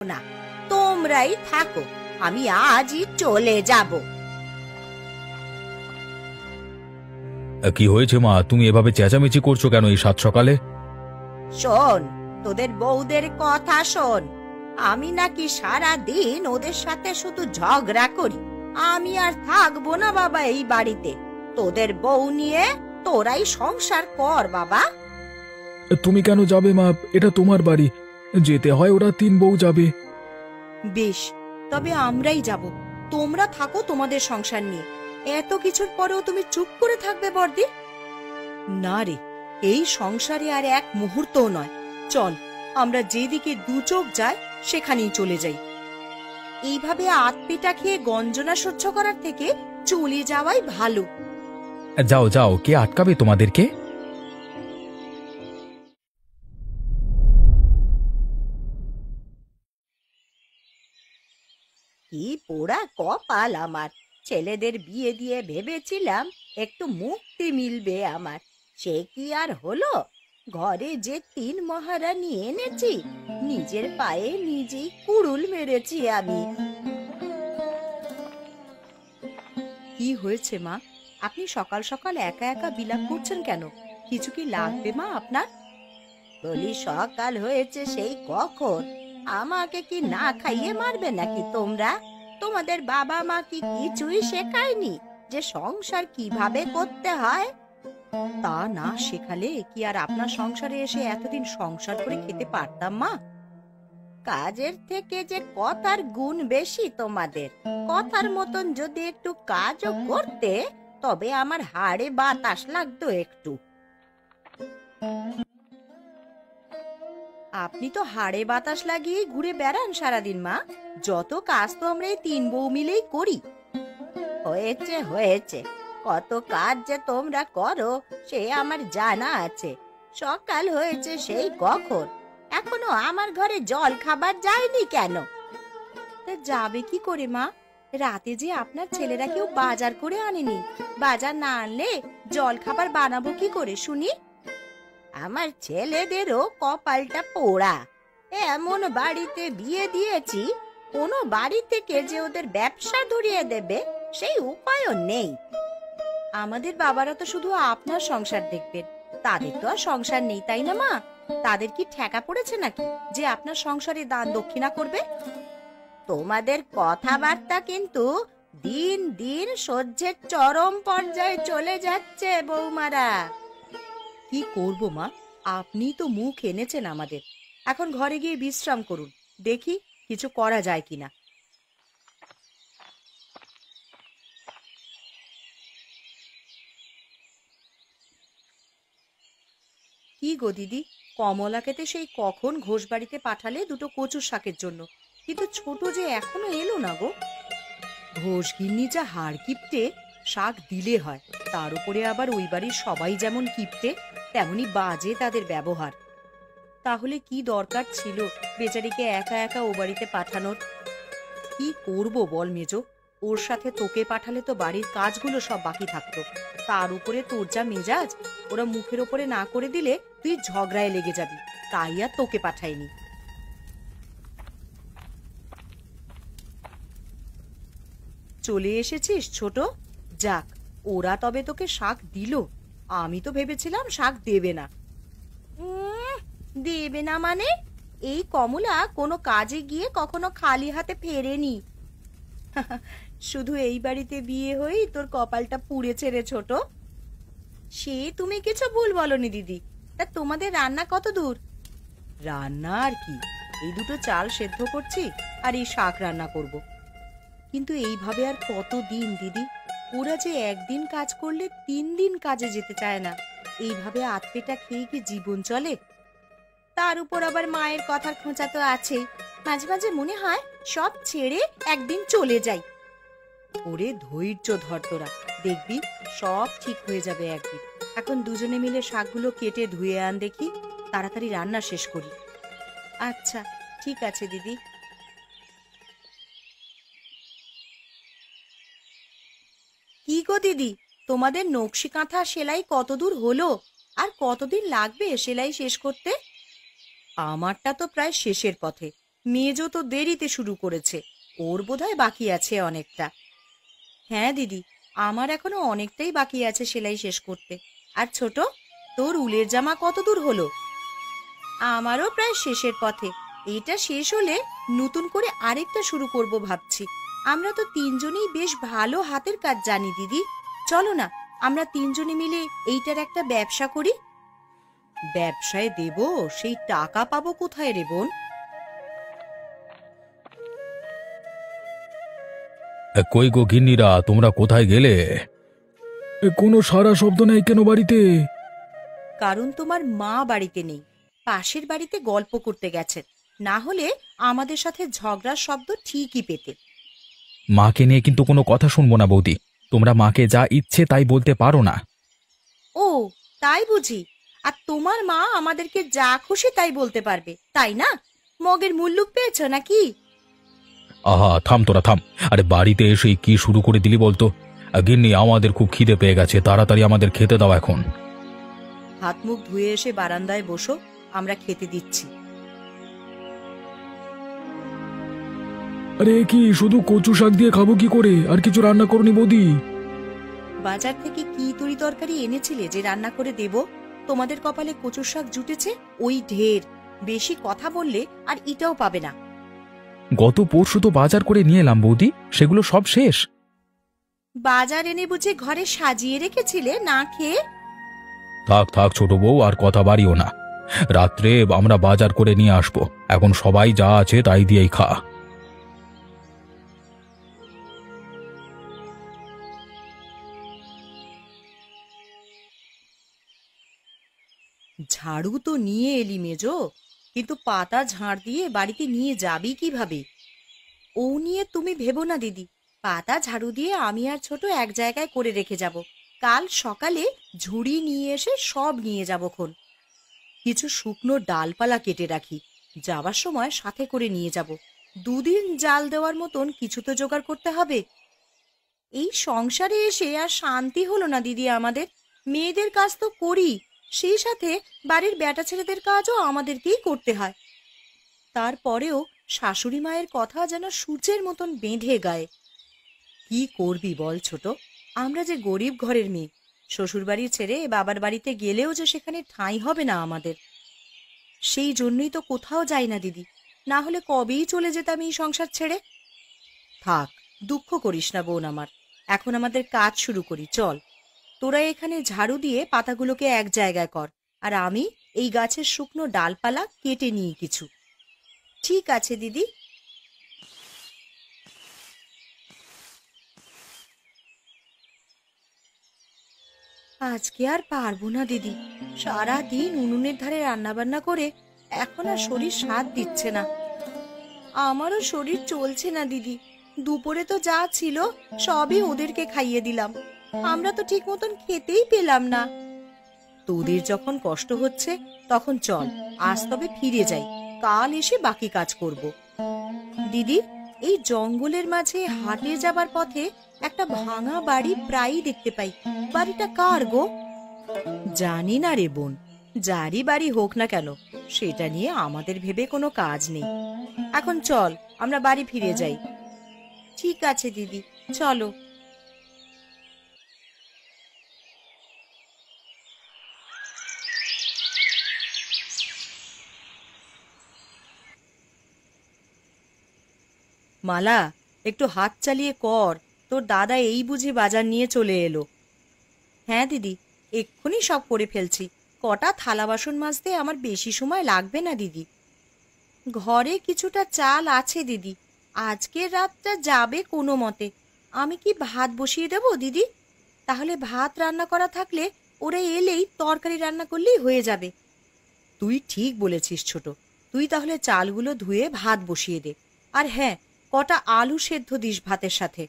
না, তোমরাই থাকো, আমি আজই চলে যাব। কি হয়েছে মা, তুমি এভাবে চেঁচামেচি করছো কেন এই সাত সকালে? শোন, তোদের বউদের কথা শোন। আমি নাকি সারা দিন ওদের সাথে শুধু ঝগড়া করি। আমি আর থাকবো না বাবা এই বাড়িতে। তোদের বউ নিয়ে তোরাই সংসার কর বাবা। তুমি কেন যাবে মা? এটা তোমার বাড়ি, যেতে হয় ওরা তিন বউ যাবে। বেশ, তবে আমরাই যাব। তোমরা থাকো তোমাদের সংসার নিয়ে। এত কিছুর পরেও তুমি চুপ করে থাকবে বর্দি? না রে, এই সংসারে আর এক মুহূর্তও নয়। চল, আমরা যেদিকে দু চোখ যায় সেখানেই চলে যাই। এইভাবে আতপেটা খেয়ে গঞ্জনা সহ্য করার থেকে চলে যাওয়াই ভালো। যাও যাও, কে আটকাবে তোমাদেরকে? কি পোড়া কপাল আমার! ছেলেদের বিয়ে দিয়ে ভেবেছিলাম একটু মুক্তি মিলবে আমার, সে কি আর হলো? ঘরে যে তিন মহারানী এনেছি, নিজের পায়ে নিজেই কুড়ুল মেরেছি আমি। কি হয়েছে মা? আপনি সকাল সকাল একা একা বিলাপ করছেন কেন? কিছু কি লাগবে মা আপনার? বলি, সকাল হয়েছে সেই কখন? আমাকে কি না খাইয়ে মারবে নাকি তোমরা? তোমাদের বাবা মা কি কিছুই শেখায়নি যে সংসার কিভাবে করতে হয়? তা না শেখালে কি আর আপনার সংসারে এসে এতদিন সংসার করে খেতে পারতাম মা? কাজের থেকে যে কথার গুণ বেশি তোমাদের। কথার মতন যদি একটু কাজও করতে, তবে আমার হাড়ে বাতাস লাগতো একটু। আপনি তো হাড়ে বাতাস লাগিয়ে ঘুরে বেড়ান সারাদিন মা। যত কাজ তো আমরা এই তিন বউ মিলেই করি। হয়েছে হয়েছে, কত কাজ যে তোমরা করো সে আমার জানা আছে। সকাল হয়েছে সেই কখন, এখনো আমার ঘরে জল খাবার যায়নি কেন? তা যাবে কি করে মা? রাতে যে আপনার ছেলেরা কেউ বাজার করে আনেনি। বাজার না আনলে জল খাবার বানাবো কি করে শুনি? আমার ছেলেদেরও কপালটা পোড়া। এমন বাড়িতে বিয়ে দিয়েছি, কোনো বাড়ি থেকে যে ওদের ব্যবসা ধরিয়ে দেবে সেই উপায়ও নেই। আমাদের বাবারা তো শুধু আপনার সংসার দেখবেন, তাদের তো আর সংসার নেই, তাই না মা? তাদের কি ঠেকা পড়েছে নাকি যে আপনার সংসারে দান দক্ষিণা করবে? তোমাদের কথাবার্তা কিন্তু দিন দিন সহ্যের চরম পর্যায়ে চলে যাচ্ছে বৌমারা। কি করব মা, আপনি তো মুখ এনেছেন আমাদের। এখন ঘরে গিয়ে বিশ্রাম করুন, দেখি কিছু করা যায় কিনা। কি গো দিদি, কমলাকে তো সেই কখন ঘোষবাড়িতে পাঠালে দুটো কচুর শাকের জন্য, কিন্তু ছোট যে এখনো এলো না গো। ঘোষগিন্নি যা হাড় কিপটে, শাক দিলে হয়। তার উপরে আবার ওই বাড়ির সবাই যেমন কিপটে, তেমনি বাজে তাদের ব্যবহার। তাহলে কি দরকার ছিল বেচারিকে একা একা ও বাড়িতে পাঠানোর? কি করব বল মেজো, ওর সাথে তোকে পাঠালে তো বাড়ির কাজগুলো সব বাকি থাকতো। তার উপরে তোর যা মেজাজ, ওরা মুখের ওপরে না করে দিলে তুই ঝগড়ায় লেগে যাবি, তাই আর তোকে পাঠাইনি। চলে এসেছিস ছোট? যাক, ওরা তবে তোকে শাক দিল। আমি তো ভেবেছিলাম শাক দেবে না। দেবে না মানে? এই কমলা কোনো কাজে গিয়ে কখনো খালি হাতে ফেরেনি। শুধু এই বাড়িতে বিয়ে হয়েই তোর কপালটা পুড়েছে রে ছোট। সে তুমি কিছু ভুল বলনি দিদি। তা তোমাদের রান্না কত দূর? রান্না আর কি, এই দুটো চাল সেদ্ধ করছি আর এই শাক রান্না করব। কিন্তু এইভাবে আর কতদিন দিদি? ওরা যে একদিন কাজ করলে 3 দিন কাজে যেতে চায় না। এইভাবে আতপেটা খেয়ে কি জীবন চলে? তার উপর আবার মায়ের কথার খোঁচা তো আছেই। মাঝে মাঝে মনে হয় সব ছেড়ে একদিন চলে যাই। ওরে ধৈর্য ধর তোরা, দেখবি সব ঠিক হয়ে যাবে একদিন। এখন দুজনে মিলে শাকগুলো কেটে ধুয়ে আন দেখি, তাড়াতাড়ি রান্না শেষ করি। আচ্ছা, ঠিক আছে দিদি। কি গো দিদি, তোমাদের নকশি কাঁথা সেলাই কতদূর হলো? আর কতদিন লাগবে সেলাই শেষ করতে? আমারটা তো প্রায় শেষের পথে। মেজো তো দেরিতে শুরু করেছে, ওর বোধহয় বাকি আছে অনেকটা। হ্যাঁ দিদি, আমার এখনো অনেকটাই বাকি আছে সেলাই শেষ করতে। আর ছোট, তোর উলের জামা কত দূর হলো? আমারও প্রায় শেষের পথে। এটা শেষ হলে নতুন করে আরেকটা শুরু করব ভাবছি। আমরা তো তিনজনেই বেশ ভালো হাতের কাজ জানি দিদি। চলো না, আমরা তিনজনে মিলে এইটার একটা ব্যবসা করি। ব্যবসায় দেব, সেই টাকা পাবো কোথায় রে বোন? কই গো গিন্নিরা, তোমরা কোথায় গেলে? কোনো সারা শব্দ নেই কেন বাড়িতে? কারণ তোমার মা বাড়িতে নেই, পাশের বাড়িতে গল্প করতে গেছেন। না হলে আমাদের সাথে ঝগড়ার শব্দ ঠিকই পেতে। মাকে নিয়ে কিন্তু কোনো কথা শুনবো না বৌদি। তোমরা মাকে যা ইচ্ছে তাই বলতে পারো না। ও, তাই বুঝি? আর তোমার মা আমাদেরকে যা খুশি তাই বলতে পারবে, তাই না? মগের মুল্লুক পেয়েছ নাকি? আহা, থাম তোরা থাম। আরে বাড়িতে এসে কি শুরু করে দিলি বলতো? গিন্নি, আমাদের খুব খিদে পেয়ে গেছে, তাড়াতাড়ি আমাদের খেতে দাও এখন। হাত মুখ ধুয়ে এসে বারান্দায় বসো, আমরা খেতে দিচ্ছি। আরে কি শুধু কচু শাক দিয়ে খাবো কি করে? আর কিছু রান্না করনি বৌদি? বাজার থেকে কি তরি তরকারি এনেছিলে যে রান্না করে দেব? তোমাদের কপালে কচুর শাক জুটেছে, ওই ঢের। বেশি কথা বললে আর এটাও পাবে না। গত পরশু তো বাজার করে নিয়ে এলাম বৌদি, সেগুলো সব শেষ। বাজার এনে বুঝে ঘরে সাজিয়ে রেখেছিলে না খেয়ে? থাক থাক ছোট বউ, আর কথা বাড়িও না। রাত্রে আমরা বাজার করে নিয়ে আসবো, এখন সবাই যা আছে তাই দিয়েই খা। ঝাড়ু তো নিয়ে এলি মেজো, কিন্তু পাতা ঝাড় দিয়ে বাড়িতে নিয়ে যাবি কিভাবে? ও নিয়ে তুমি ভেবো না দিদি, পাতা ঝাড়ু দিয়ে আমি আর ছোট এক জায়গায় করে রেখে যাব। কাল সকালে ঝুড়ি নিয়ে এসে সব নিয়ে যাবখন। কিছু শুকনো ডালপালা কেটে রাখি, যাবার সময় সাথে করে নিয়ে যাব। দুদিন জাল দেওয়ার মতন কিছু তো জোগাড় করতে হবে। এই সংসারে এসে আর শান্তি হলো না দিদি আমাদের। মেয়েদের কাজ তো করি, সেই সাথে বাড়ির বেটা ছেলেদের কাজও আমাদেরকেই করতে হয়। তারপরেও শাশুড়ি মায়ের কথা যেন সূচের মতন বেঁধে গায়ে। কি করবি বল ছোট, আমরা যে গরিব ঘরের মেয়ে, শ্বশুর বাড়ি ছেড়ে বাবার বাড়িতে গেলেও যে সেখানে ঠাঁই হবে না আমাদের। সেই জন্যই তো কোথাও যাই না দিদি, না হলে কবেই চলে যেতাম এই সংসার ছেড়ে। থাক, দুঃখ করিস না বোন আমার, এখন আমাদের কাজ শুরু করি চল। তোরা এখানে ঝাড়ু দিয়ে পাতাগুলোকে এক জায়গায় কর, আর আমি এই গাছের শুকনো ডালপালা কেটে নিই কিছু। ঠিক আছে দিদি। আজকে আর পারবো না দিদি, সারা দিন উনুনের ধারে রান্না বান্না করে এখন আর শরীর সাথ দিচ্ছে না। আমারও শরীর চলছে না দিদি, দুপুরে তো যা ছিল সবই ওদেরকে খাইয়ে দিলাম, আমরা তো ঠিক মতন খেতেই পেলাম না। তোদের যখন কষ্ট হচ্ছে তখন চল আজ তবে ফিরে যাই, কাল এসে বাকি কাজ করব। দিদি, এই জঙ্গলের মাঝে হাটে যাবার পথে একটা ভাঙা বাড়ি প্রায়ই দেখতে পাই, বাড়িটা কার গো? জানি না রে বোন, যারই বাড়ি হোক না কেন সেটা নিয়ে আমাদের ভেবে কোনো কাজ নেই। এখন চল আমরা বাড়ি ফিরে যাই। ঠিক আছে দিদি, চলো। মালা, একটু হাত চালিয়ে কর, তোর দাদা এই বুঝি বাজার নিয়ে চলে এলো। হ্যাঁ দিদি, এক্ষুনি সব করে ফেলছি। কটা থালা বাসন মাজতে আমার বেশি সময় লাগবে না দিদি। ঘরে কিছুটা চাল আছে দিদি, আজকের রাতটা যাবে কোনো মতে। আমি কি ভাত বসিয়ে দেবো দিদি? তাহলে ভাত রান্না করা থাকলে ওরা এলেই তরকারি রান্না করলেই হয়ে যাবে। তুই ঠিক বলেছিস ছোট, তুই তাহলে চালগুলো ধুয়ে ভাত বসিয়ে দে। আর হ্যাঁ, কটা আলু সেদ্ধ দিস ভাতের সাথে।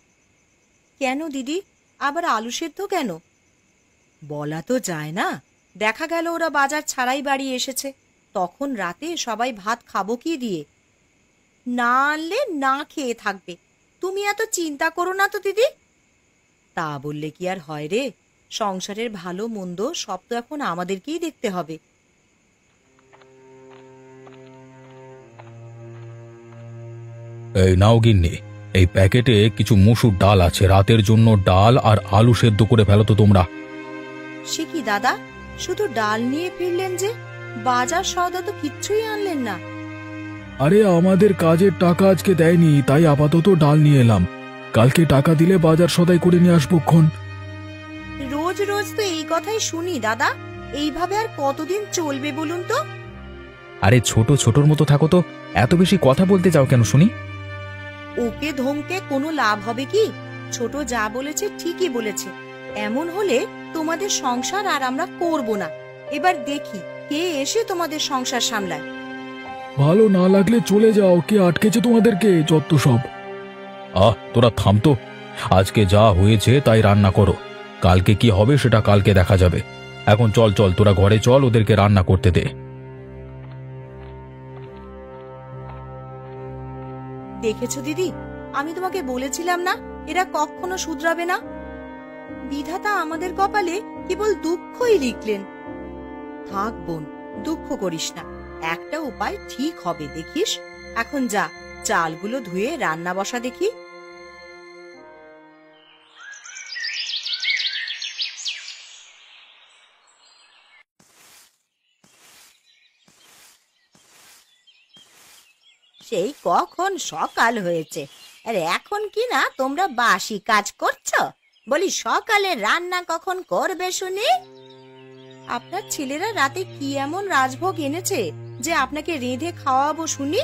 কেন দিদি, আবার আলু সেদ্ধ কেন? বলা তো যায় না, দেখা গেল ওরা বাজার ছাড়াই বাড়ি এসেছে, তখন রাতে সবাই ভাত খাবো কি দিয়ে? না আনলে না খেয়ে থাকবে, তুমি এত চিন্তা করো না তো দিদি। তা বললে কি আর হয় রে, সংসারের ভালো মন্দ সব তো এখন আমাদেরকেই দেখতে হবে। এই নাও গিন্নি, এই প্যাকেটে কিছু মুসুর ডাল আছে, রাতের জন্য ডাল আর আলু সেদ্ধ করে ফেলো তো তোমরা। সে কি দাদা, শুধু ডাল নিয়ে ফিরলেন যে? বাজার সওদা তো কিচ্ছুই আনলেন না। আরে আমাদের কাজের টাকা আজকে দেয়নি, তাই আপাতত ডাল নিয়ে এলাম। কালকে টাকা দিলে বাজার সদাই করে নিয়ে আসবোক্ষণ। রোজ রোজ তো এই কথাই শুনি দাদা, এইভাবে আর কতদিন চলবে বলুন তো? আরে ছোট ছোটর মতো থাকো তো, এত বেশি কথা বলতে যাও কেন শুনি? ওকে ধমকে কোনো লাভ হবে কি? ছোট যা বলেছে ঠিকই বলেছে। এমন হলে তোমাদের সংসার আর আমরা করব না। এবার দেখি কে এসে তোমাদের সংসার সামলায়। ভালো না লাগলে চলে যাও, কে আটকেছে তোমাদেরকে? যত সব। তোরা থাম তো, আজকে যা হয়েছে তাই রান্না করো, কালকে কি হবে সেটা কালকে দেখা যাবে। এখন চল চল, তোরা ঘরে চল, ওদেরকে রান্না করতে দে। দেখেছো দিদি, আমি তোমাকে বলেছিলাম না এরা কখনো শুধরাবে না। বিধাতা আমাদের কপালে কেবল দুঃখই লিখলেন। থাক বোন, দুঃখ করিস না, একটা উপায় ঠিক হবে দেখিস। এখন যা, চালগুলো ধুয়ে রান্না বসা দেখি। সেই কখন সকাল হয়েছে, আর এখন কি না তোমরা বাসি কাজ করছো? বলি সকালে রান্না কখন করবে শুনি? আপনার ছেলেরা রাতে কি এমন রাজভোগ এনেছে যে আপনাকে রেঁধে খাওয়াবো শুনি?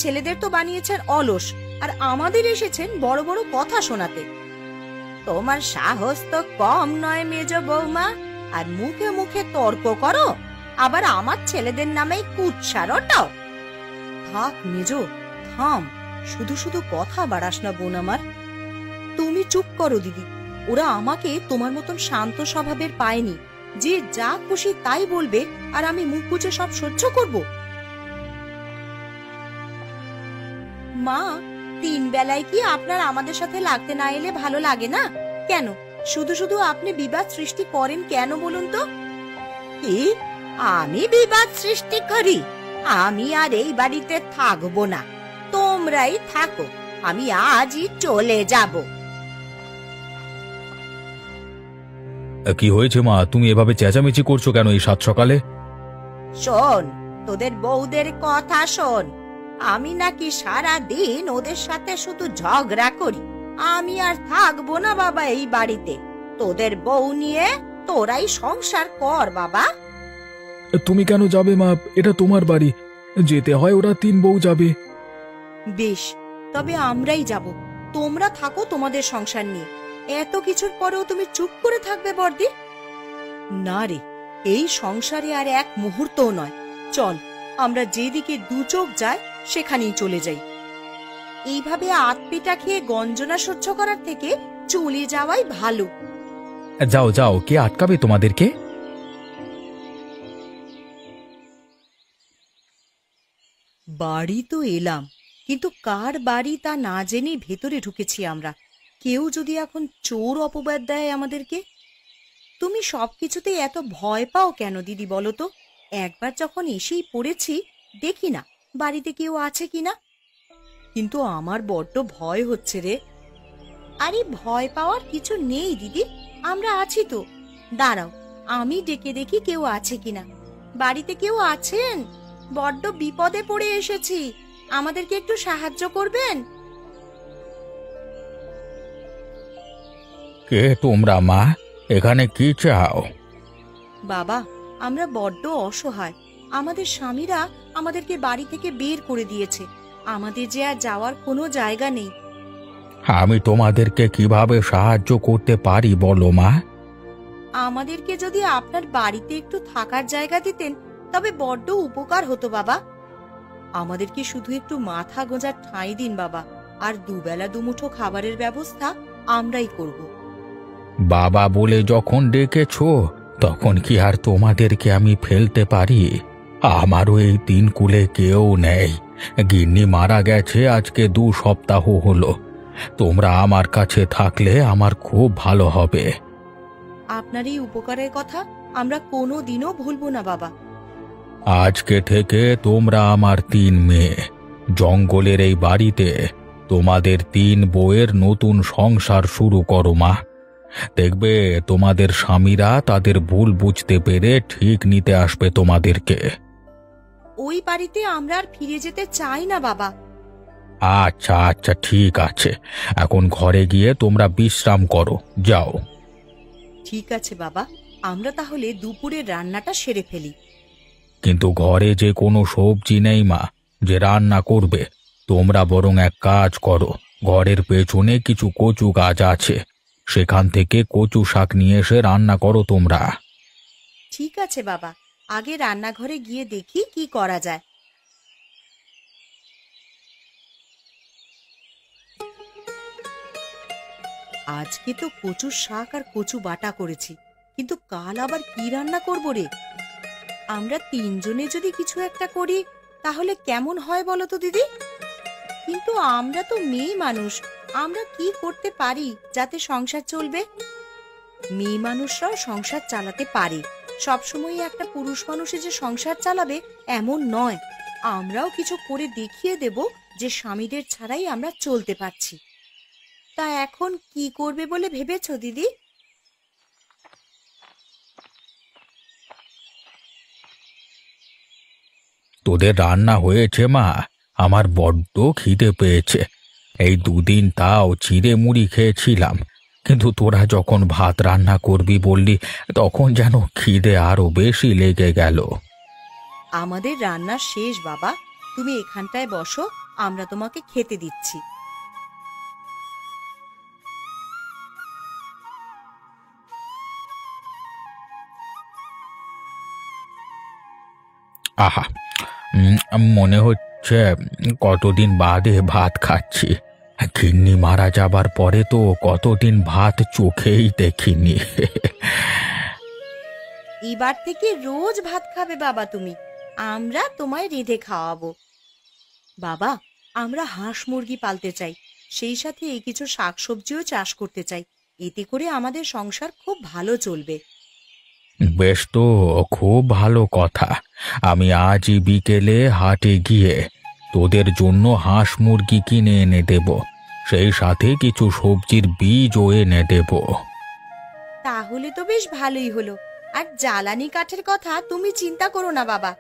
ছেলেদের তো বানিয়েছেন অলস, আর আমাদের এসেছেন বড় বড় কথা শোনাতে। তোমার সাহস তো কম নয় মেজ বৌমা, আর মুখে মুখে তর্ক করো, আবার আমার ছেলেদের নামে কুৎসারটাও। থাক মেজো, থাম, শুধু শুধু কথা বাড়াস না বোন আমার। তুমি চুপ করো দিদি, ওরা আমাকে তোমার মতন শান্ত স্বভাবের পায়নি যে যা খুশি তাই বলবে আর আমি মুখ বুজে সব সহ্য করব। মা, 3 বেলায় কি আপনার আমাদের সাথে লাগতে না এলে ভালো লাগে না? কেন শুধু শুধু আপনি বিবাদ সৃষ্টি করেন কেন বলুন তো? কি আমি বিবাদ সৃষ্টি করি? আমি আর এই বাড়িতে থাকবো না, তোমরাই থাকো, আমি আজই চলে যাব। কি হয়েছে মা, তুমি এভাবে চেঁচামেচি করছো কেন এই সাত সকালে? শোন, তোদের বউদের কথা শোন। আমি নাকি সারা দিন ওদের সাথে শুধু ঝগড়া করি। আমি আর থাকবো না বাবা এই বাড়িতে। তোদের বউ নিয়ে তোরাই সংসার কর বাবা। তুমি কেন যাবে মা? এটা তোমার বাড়ি, যেতে হয় ওরা 3 বউ যাবে। বেশ, তবে আমরাই যাব, তোমরা থাকো তোমাদের সংসার নিয়ে। এত কিছুর পরেও তুমি চুপ করে থাকবে বর্দি? না রে, এই সংসারে আর এক মুহূর্তও নয়। চল, আমরা যেদিকে 2 চোখ যায় সেখানেই চলে যাই। এইভাবে আতপিটা খেয়ে গঞ্জনা সহ্য করার থেকে চলে যাওয়াই ভালো। যাও যাও, কে আটকাবে তোমাদেরকে? বাড়ি তো এলাম, কিন্তু কার বাড়ি তা না জেনে ভেতরে ঢুকেছি আমরা। কেউ যদি এখন চোর অপবাদ দেয় আমাদেরকে। তুমি সবকিছুতে এত ভয় পাও কেন দিদি বলো তো? একবার যখন এসেই পড়েছি, দেখি না বাড়িতে কেউ আছে কিনা। কিন্তু আমার বড্ড ভয় হচ্ছে রে। আরে ভয় পাওয়ার কিছু নেই দিদি, আমরা আছি তো। দাঁড়াও, আমি ডেকে দেখি কেউ আছে কিনা। বাড়িতে কেউ আছেন? বড্ড বিপদে পড়ে এসেছি, আমাদেরকে একটু সাহায্য করবেন? কে তোমরা মা, এখানে কি চাও? বাবা, আমরা বড্ড অসহায়। আমাদের স্বামীরা আমাদেরকে বাড়ি থেকে বের করে দিয়েছে। আমাদের যে আর যাওয়ার কোনো জায়গা নেই। আমি তোমাদেরকে কিভাবে সাহায্য করতে পারি বলো মা? আমাদেরকে যদি আপনার বাড়িতে একটু থাকার জায়গা দিতেন তবে বড্ড উপকার হতো বাবা। আমাদেরকে শুধু একটু মাথা গোঁজার ঠাঁই দিন বাবা, আর 2 বেলা 2 মুঠো খাবারের ব্যবস্থা আমরাই করব। বাবা বলে যখন ডেকেছো, তখন কি আর তোমাদেরকে আমি ফেলতে পারি? আমারও এই 3 কুলে কেউ নেই। গিন্নি মারা গেছে আজকে 2 সপ্তাহ হলো। তোমরা আমার কাছে থাকলে আমার খুব ভালো হবে। আপনার এই উপকারের কথা আমরা কোনো দিনও ভুলবো না বাবা। আজকে থেকে তোমরা আমার 3 মেয়ে। জঙ্গলের এই বাড়িতে তোমাদের তিন বউয়ের নতুন সংসার শুরু করো মা। দেখবে তোমাদের স্বামীরা তাদের ভুল বুঝতে পেরে ঠিক নিতে আসবে তোমাদেরকে। ওই বাড়িতে আমরা আর ফিরে যেতে চাই না বাবা। আচ্ছা আচ্ছা, ঠিক আছে, এখন ঘরে গিয়ে তোমরা বিশ্রাম করো, যাও। ঠিক আছে বাবা, আমরা তাহলে দুপুরের রান্নাটা সেরে ফেলি। কিন্তু ঘরে যে কোনো সবজি নেই মা, যে রান্না করবে। তোমরা বরং এক কাজ করো, ঘরের পেছনে কিছু কচু গাছ আছে, সেখান থেকে কচু শাক নিয়ে এসে রান্না করো তোমরা। ঠিক আছে বাবা, আগে রান্নাঘরে গিয়ে দেখি কি করা যায়। আজকে তো কচুর শাক আর কচু বাটা করেছি, কিন্তু কাল আবার কি রান্না করব রে? আমরা তিনজনে যদি কিছু একটা করি তাহলে কেমন হয় বলো তো দিদি? কিন্তু আমরা তো মেয়ে মানুষ, আমরা কি করতে পারি যাতে সংসার চলবে? মেয়ে মানুষরাও সংসার চালাতে পারে, সবসময় একটা পুরুষ মানুষে যে সংসার চালাবে এমন নয়। আমরাও কিছু করে দেখিয়ে দেব যে স্বামীদের ছাড়াই আমরা চলতে পারছি। তা এখন কি করবে বলে ভেবেছো দিদি? তোদের রান্না হয়েছে মা? আমার বড্ড খিদে পেয়েছে। এই দুদিন তাও চিড়ে মুড়ি খেয়েছিলাম, কিন্তু তোরা যখন ভাত রান্না করবি বললি, তখন যেন খিদে আরো বেশি লেগে গেল। আমাদের রান্না শেষ বাবা, তুমি এখানটায় বসো, আমরা তোমাকে খেতে দিচ্ছি। আহা, মনে হচ্ছে কতদিন বাদে ভাত খাচ্ছি। গিন্নি মারা যাবার পরে তো কতদিন ভাত চোখেই দেখিনি। এবার থেকে রোজ ভাত খাবে বাবা তুমি, আমরা তোমায় রেঁধে খাওয়াবো। বাবা, আমরা হাঁস মুরগি পালতে চাই, সেই সাথে কিছু শাকসবজিও চাষ করতে চাই। এতে করে আমাদের সংসার খুব ভালো চলবে। বেশ, তো খুব ভালো কথা। আমি আজই বিকেলে হাটে গিয়ে তোদের জন্য হাঁস মুরগি কিনে এনে দেব, সেই সাথে কিছু সবজির বীজও এনে দেব। তাহলে তো বেশ ভালোই হলো। আর জ্বালানি কাঠের কথা তুমি চিন্তা করো না বাবা,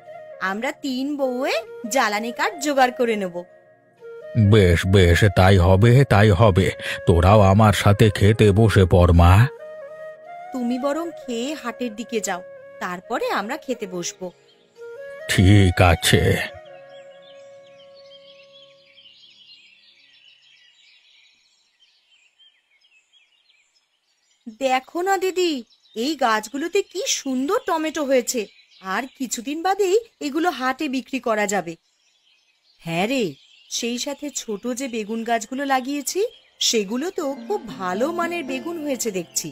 আমরা তিন বউয়ে জ্বালানি কাঠ জোগাড় করে নেব। বেশ বেশ, তাই হবে তাই হবে। তোরাও আমার সাথে খেতে বসে পড় মা। তুমি বরং খেয়ে হাটের দিকে যাও, তারপরে আমরা খেতে বসবো। ঠিক আছে। দেখো না দিদি, এই গাছগুলোতে কি সুন্দর টমেটো হয়েছে, আর কিছুদিন বাদেই এগুলো হাটে বিক্রি করা যাবে। হ্যাঁ রে, সেই সাথে ছোট যে বেগুন গাছগুলো লাগিয়েছি, সেগুলো তো খুব ভালো মানের বেগুন হয়েছে দেখছি।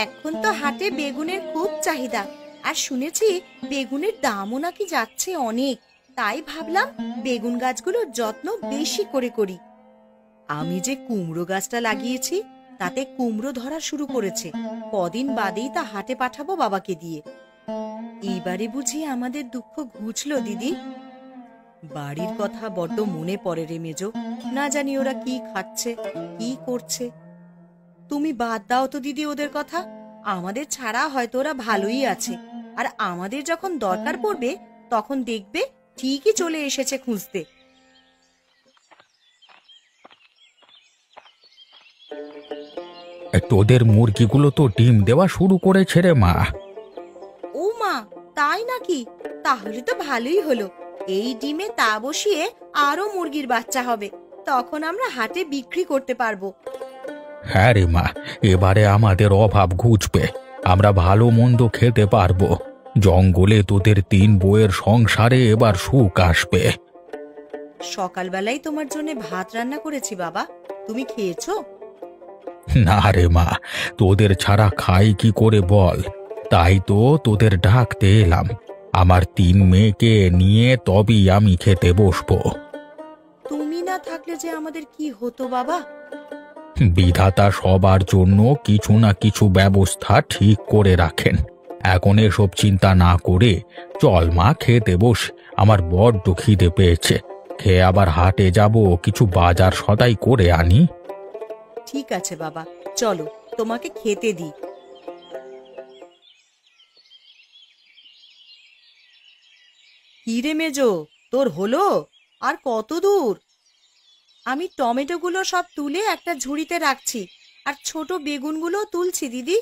এখন তো হাটে বেগুনের খুব চাহিদা, আর শুনেছি বেগুনের দামও নাকি যাচ্ছে অনেক। তাই ভাবলাম বেগুন গাছগুলোর যত্ন বেশি করে করি। আমি যে কুমড়ো গাছটা লাগিয়েছি, তাতে কুমড়ো ধরা শুরু করেছে। কদিন বাদেই তা হাটে পাঠাবো বাবাকে দিয়ে। এইবারে বুঝি আমাদের দুঃখ ঘুচলো দিদি? বাড়ির কথা বড্ড মনে পড়ে রে মেজো, না জানি ওরা কি খাচ্ছে কি করছে। তুমি বাদ দাও তো দিদি ওদের কথা, আমাদের ছাড়া হয়তো ওরা ভালোই আছে। আর আমাদের যখন দরকার পড়বে তখন দেখবে ঠিকই চলে এসেছে খুঁজতে। তোদের মুরগিগুলো তো ডিম দেওয়া শুরু করেছে রে মা। ও মা, তাই নাকি? তাহলে তো ভালোই হলো। এই ডিমে তা বসিয়ে আরো মুরগির বাচ্চা হবে, তখন আমরা হাটে বিক্রি করতে পারবো। হ্যাঁ রে মা, এবারে আমাদের অভাব ঘুচবে, আমরা ভালো মন্দ খেতে পারবো। জঙ্গলে তোদের তিন বউয়ের সংসারে এবার সুখ আসবে। সকালবেলায় তোমার জন্য ভাত রান্না করেছি বাবা, তুমি খেয়েছো? না রে মা, তোদের ছাড়া খাই কি করে বল? তাই তো তোদের ডাকতে এলাম। আমার তিন মেয়েকে নিয়ে তবেই আমি খেতে বসবো। তুমি না থাকলে যে আমাদের কি হতো বাবা? বিধাতা সবার জন্য কিছু না কিছু ব্যবস্থা ঠিক করে রাখেন। এখন এসব চিন্তা না করে চল মা, খেতে বস। আমার বড্ড খিদে পেয়েছে, খেয়ে আবার হাটে যাব, কিছু বাজার সদাই করে আনি। ঠিক আছে বাবা, চলো তোমাকে খেতে দিই। কি রে মেজো, তোর হলো? আর কত দূর? আমি টমেটোগুলো সব তুলে একটা ঝুড়িতে রাখছি, আর ছোট বেগুনগুলো তুলছি দিদি।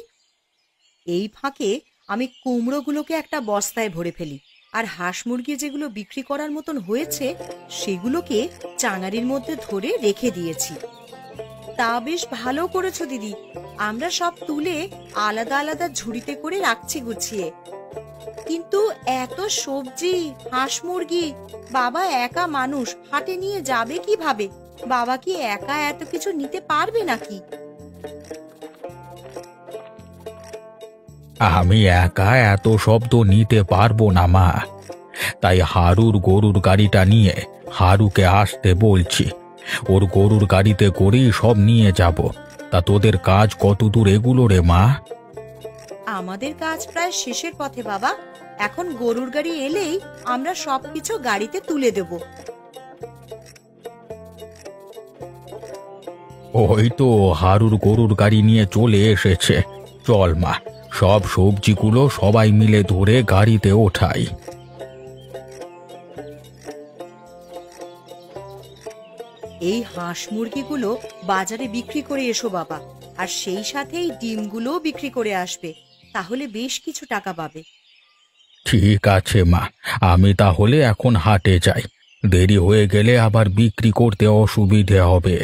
এই ফাঁকে আমি কুমড়োগুলোকে একটা বস্তায় ভরে ফেলি, আর হাঁস মুরগি যেগুলো বিক্রি করার মতন হয়েছে সেগুলোকে চাঙারির মধ্যে ধরে রেখে দিয়েছি। তা বেশ ভালো করেছো দিদি, আমরা সব তুলে আলাদা আলাদা ঝুড়িতে করে রাখছি গুছিয়ে। কিন্তু এত সবজি, হাঁস মুরগি, বাবা একা মানুষ, হাটে নিয়ে যাবে কিভাবে? বাবা কি একা এত কিছু নিতে পারবে নাকি? আমি একা এত শব্দ নিতে পারবো না মা, তাই হারুর গরুর গাড়িটা নিয়ে হারুকে আসতে বলছি। ওর গরুর গাড়িতে করেই সব নিয়ে যাব। তা তোদের কাজ কত দূর এগুলো রে মা? আমাদের কাজ প্রায় শেষের পথে বাবা, এখন গরুর গাড়ি এলেই আমরা সবকিছু গাড়িতে তুলে দেব। ওই তো হারুর গরুর গাড়ি নিয়ে চলে এসেছে। চল মা, সব সবজিগুলো সবাই মিলে ধরে গাড়িতে ওঠাই। এই হাঁস মুরগিগুলো বাজারে বিক্রি করে এসো বাবা, আর সেই সাথেই ডিমগুলোও বিক্রি করে আসবে, তাহলে বেশ কিছু টাকা পাবে। ঠিক আছে মা, আমি তাহলে এখন হাটে যাই। দেরি হয়ে গেলে আবার বিক্রি করতে অসুবিধে হবে।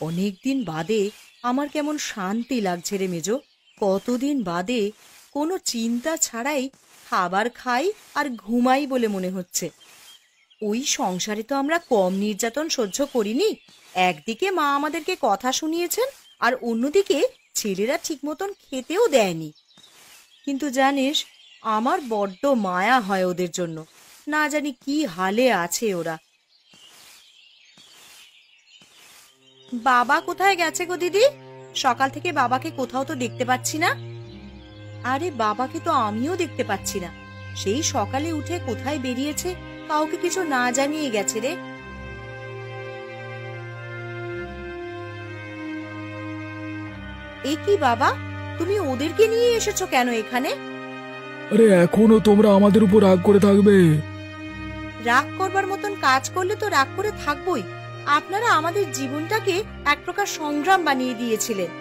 অনেকদিন বাদে আমার কেমন শান্তি লাগছে রে মেজো। কতদিন বাদে কোনো চিন্তা ছাড়াই খাবার খাই আর ঘুমাই বলে মনে হচ্ছে। ওই সংসারে তো আমরা কম নির্যাতন সহ্য করিনি। একদিকে মা আমাদেরকে কথা শুনিয়েছেন, আর অন্যদিকে ছেলেরা ঠিক মতন খেতেও দেয়নি। কিন্তু জানিস, আমার বড্ড মায়া হয় ওদের জন্য। না জানি কি হালে আছে ওরা। বাবা কোথায় গেছে গো দিদি? সকাল থেকে বাবাকে কোথাও তো দেখতে পাচ্ছি না। আরে বাবাকে তো আমিও দেখতে পাচ্ছি না। সেই সকালে উঠে কোথায় বেরিয়েছে, কাউকে কিছু না জানিয়ে গেছে রে। এ কি বাবা, তুমি ওদেরকে নিয়ে এসেছো কেন এখানে? আরে এখনো তোমরা আমাদের উপর রাগ করে থাকবে? রাগ করবার মতন কাজ করলে তো রাগ করে থাকবোই। আপনারা আমাদের জীবনটাকে এক প্রকার সংগ্রাম বানিয়ে দিয়েছিলেন,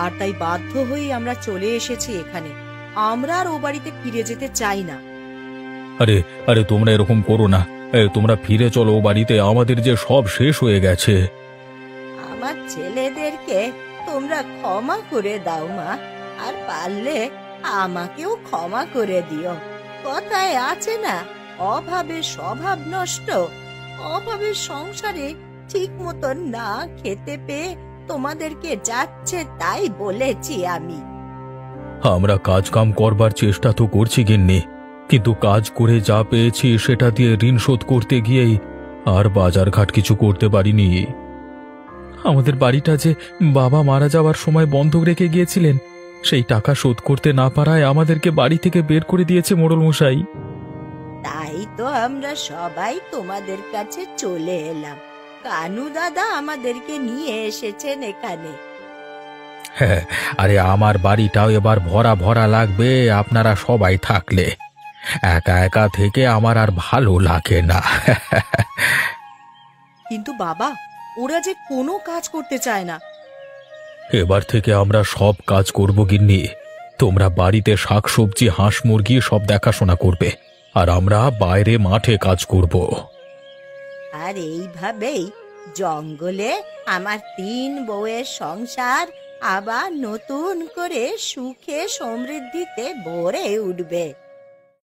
আর তাই বাধ্য হয়ে আমরা চলে এসেছি এখানে। আমরা আর ও বাড়িতে ফিরে যেতে চাই না। আরে আরে তোমরা এরকম করো না। তোমরা ফিরে চলো বাড়িতে, আমাদের যে সব শেষ হয়ে গেছে। আমার ছেলেদেরকে তোমরা ক্ষমা করে দাও মা, আর পারলে আমাকেও ক্ষমা করে দিও। কথায় আছে না, অভাবে স্বভাব নষ্ট। অভাবের সংসারে ঠিক মতন না খেতে পেয়ে তোমাদেরকে যাচ্ছে তাই বলেছি আমি। আমরা কাজ কাম করবার চেষ্টা তো করছি গিন্নি, কিন্তু কাজ করে যা পেয়েছি সেটা দিয়ে ঋণ শোধ করতে গিয়েই আর বাজার ঘাট কিছু করতে পারিনি। আমাদের বাড়িটা যে বাবা মারা যাওয়ার সময় বন্ধক রেখে গিয়েছিলেন, সেই টাকা শোধ করতে না পারায় আমাদেরকে বাড়ি থেকে বের করে দিয়েছে মোড়ল মশাই। তাই তো আমরা সবাই তোমাদের কাছে চলে এলাম। কানু দাদা আমাদেরকে নিয়ে এসেছেন এখানে। হ্যাঁ, আরে আমার বাড়িটাও এবার ভরা ভরা লাগবে আপনারা সবাই থাকলে। একা একা থেকে আমার আর ভালো লাগে না। কিন্তু বাবা, ওরা যে কোনো কাজ করতে চায় না। এবার থেকে আমরা সব কাজ করব গিন্নি। তোমরা বাড়িতে শাকসবজি, হাঁস মুরগি সব দেখাশোনা করবে, আর আমরা বাইরে মাঠে কাজ করব। আর এইভাবেই জঙ্গলে আমার 3 বউয়ের সংসার আবার নতুন করে সুখে সমৃদ্ধিতে ভরে উঠবে।